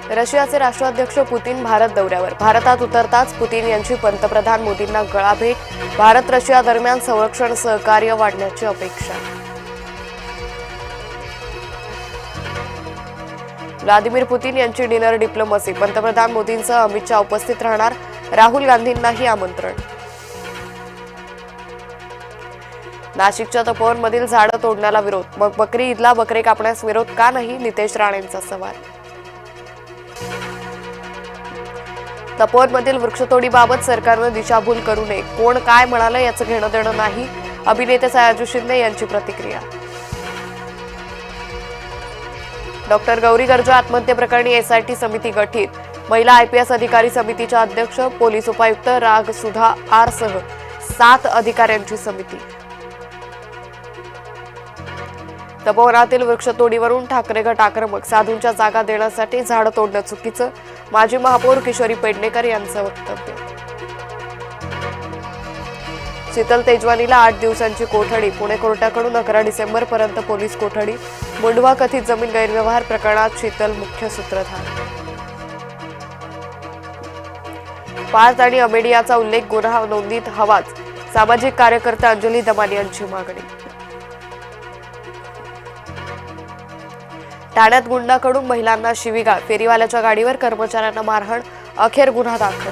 रशियाचे राष्ट्राध्यक्ष पुतीन भारत दौऱ्यावर। भारतात उतरताच पुतीन यांची पंतप्रधान मोदींना गळाभेट। भारत रशिया दरम्यान संरक्षण सहकार्य वाढण्याची अपेक्षा। व्लादिमीर पुतीन यांची डिनर डिप्लोमसी। पंतप्रधान मोदींसह अमित शहा उपस्थित राहणार। राहुल गांधींनाही आमंत्रण। नाशिकच्या तपोवनमधील झाडं तोडण्याला विरोध, मग बकरी ईदला बकरे कापण्यास विरोध का नाही? नितेश राणेंचा सवाल। तपोवनमधील वृक्षतोडीबाबत सरकारनं दिशाभूल करू नये, कोण काय म्हणालं याचं घेणं देणं नाही, अभिनेते सयाजी शिंदे यांची प्रतिक्रिया। डॉक्टर गौरी गर्जा आत्महत्येप्रकरणी एसआयटी समिती गठीत। महिला आयपीएस अधिकारी समितीच्या अध्यक्ष, पोलीस उपायुक्त राग सुधा आर सह 7 अधिकाऱ्यांची समिती। तपोवनातील वृक्षतोडीवरून ठाकरे गट आक्रमक, साधूंच्या जागा देण्यासाठी झाडं तोडणं चुकीचं, माजी महापौर किशोरी पेडणेकर यांचं वक्तव्य। शीतल तेजवानीला 8 दिवसांची कोठडी, पुणे कोर्टाकडून 11 डिसेंबरपर्यंत पोलीस कोठडी। मुंढवा कथित जमीन गैरव्यवहार प्रकरणात शीतल मुख्य सूत्रधार। पार्थ आणि अमेडियाचा उल्लेख गुन्हा नोंदीत हवाच, सामाजिक कार्यकर्ते अंजली दमानी यांची मागणी। ठाण्यात गुंडाकडून महिलांना शिवीगाळ, फेरीवाल्याच्या गाडीवर कर्मचाऱ्यांना मारहाण, अखेर गुन्हा दाखल।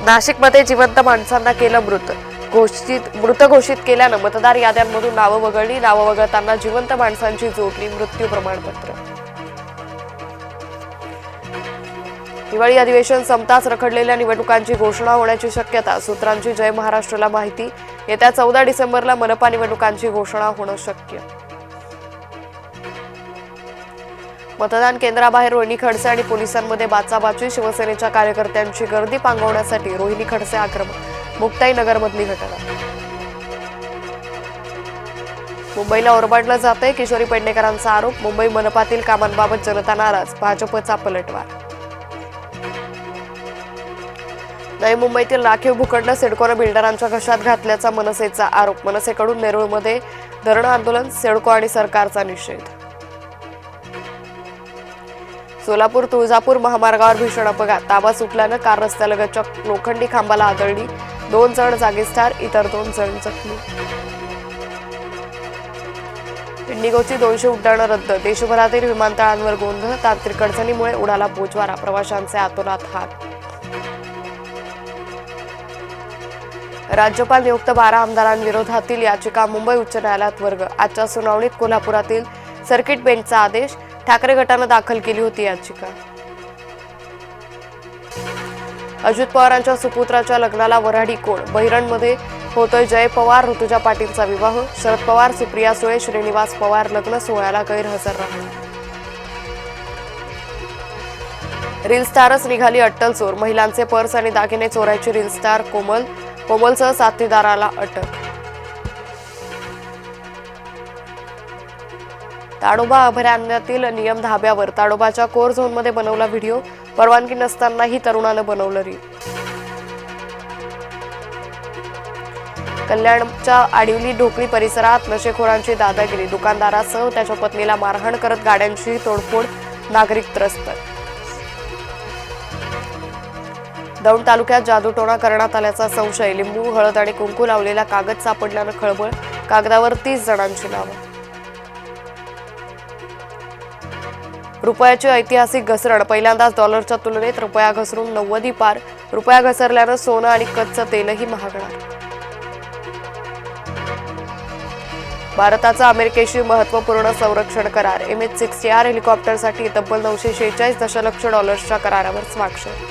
नाशिकमध्ये जिवंत माणसांना केलं मृत घोषित केल्यानं मतदार याद्यांमधून नावं वगळली। नावं वगळताना जिवंत माणसांची जोडली, मृत्यू प्रमाणपत्र। दिवाळी अधिवेशन संपताच रखडलेल्या निवडणुकांची घोषणा होण्याची शक्यता, सूत्रांची जय महाराष्ट्राला माहिती। येत्या 14 डिसेंबरला मनपा निवडणुकांची घोषणा होणं शक्य। मतदान केंद्राबाहेर रोहिणी खडसे आणि पोलिसांमध्ये बाचाबाची, शिवसेनेच्या कार्यकर्त्यांची गर्दी पांगवण्यासाठी रोहिणी खडसे आक्रमक। मुक्ताई नगरमधली घटना। मुंबईला ओरबाडलं जातंय, किशोरी पेडणेकरांचा आरोप। मुंबई मनपातील कामांबाबत जनता नाराज, भाजपचा पलटवार। नवी मुंबईतील राखीव भूखंड सिडकोनं बिल्डरांच्या घशात घातल्याचा मनसेचा आरोप। मनसेकडून नेरूळमध्ये धरणं आंदोलन, सिडको आणि सरकारचा निषेध। सोलापूर तुळजापूर महामार्गावर भीषण अपघात, ताबा सुटल्यानं कार रस्त्यालगतच्या लोखंडी खांबाला आदळली, 2 जण जागीच ठार, इतर 2 जण जखमी। इंडिगोची 200 उड्डाणं रद्द, देशभरातील विमानतळांवर गोंधळ, तांत्रिक अडचणीमुळे उडाला बोजवारा, प्रवाशांचे आतोनात हाल। राज्यपाल नियुक्त 12 आमदारांविरोधातील याचिका मुंबई उच्च न्यायालयात वर्ग। आजच्या सुनावणीत कोल्हापुरातील सर्किट बेंचचा आदेश, ठाकरे गटानं दाखल केली होती याचिका। अजित पवारांच्या सुपुत्राच्या लग्नाला वऱ्हाडी कोण, बहिरणमध्ये होतोय जय पवार ऋतुजा पाटीलचा विवाह। शरद पवार, सुप्रिया सुळे, श्रीनिवास पवार लग्न सोहळ्याला गैरहजर राहणार। रील स्टारच निघाली अट्टल चोर, महिलांचे पर्स आणि दागिने चोरायची रील स्टार कोमलसह साथीदाराला अटक। ताडोबा अभयारण्यातील नियम धाब्यावर, ताडोबाच्या कोर झोनमध्ये बनवला व्हिडिओ, परवानगी नसतानाही तरुणानं बनवलं रील। कल्याणच्या आडिवली ढोकळी परिसरात नशेखोरांची दादागिरी, दुकानदारासह त्याच्या पत्नीला मारहाण करत गाड्यांची तोडफोड, नागरिक त्रस्त। दौंड तालुक्यात जादूटोणा करण्यात आल्याचा संशय, लिंबू, हळद आणि कुंकू लावलेला कागद सापडल्यानं खळबळ, कागदावर 30 जणांची नावं। रुपयाची ऐतिहासिक घसरण, पहिल्यांदाच डॉलरच्या तुलनेत रुपया घसरून 90 पार, रुपया घसरल्यानं सोनं आणि कच्चं तेलही महागणार। भारताचा अमेरिकेशी महत्त्वपूर्ण संरक्षण करार, MH-60R हेलिकॉप्टरसाठी तब्बल $946 दशलक्ष करारावर स्वाक्षरी।